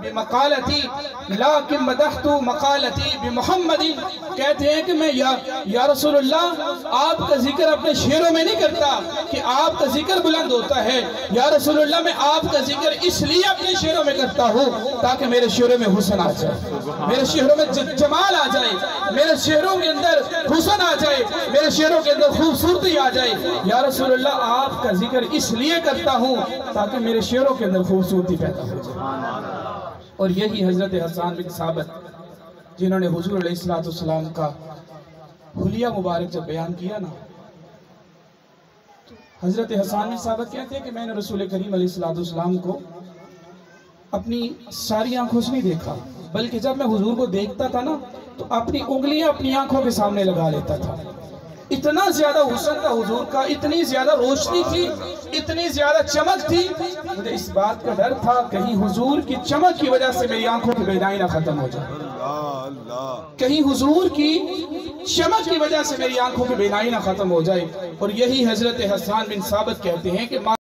बिमकालती लाकिन मदहतु मकालती बिमुहम्मदी। कहते हैं कि मैं या रसूलुल्लाह आपका जिक्र अपने शेरों में नहीं करता कि आपका जिक्र बुलंद होता है। या रसूलुल्लाह मैं आपका जिक्र इसलिए अपने शेरों में करता हूँ ताकि मेरे शेरों में हुस्न आ जाए, मेरे शेरों में जमाल आ जाए, मेरे शेरों के अंदर हुस्न आ जाए, मेरे शेरों के अंदर खूबसूरती आ जाए। या रसूलुल्लाह आपका जिक्र इसलिए करता हूँ ताकि मेरे शेरों के अंदर खूबसूरती पैदा हो जाए। और यही हजरत हसन बिन साबित जिन्होंने हुजूर अलैहिस्सलाम का हुलिया मुबारक जब बयान किया ना, हजरत हसन बिन साबित कहते हैं कि मैंने रसूल करीम अलैहिस्सलाम को अपनी सारी आंखों से नहीं देखा, बल्कि जब मैं हुजूर को देखता था ना तो अपनी उंगलियां अपनी आंखों के सामने लगा लेता था। इतना ज्यादा हुस्न था हुजूर का, इतनी ज्यादा रोशनी थी, इतनी ज्यादा चमक थी। मुझे इस बात का डर था कहीं हुजूर की चमक की वजह से मेरी आंखों की बेदाई ना खत्म हो जाए, कहीं हुजूर की चमक की वजह से मेरी आंखों की बेदाई ना खत्म हो जाए। और यही हजरत हसन बिन साबित कहते हैं कि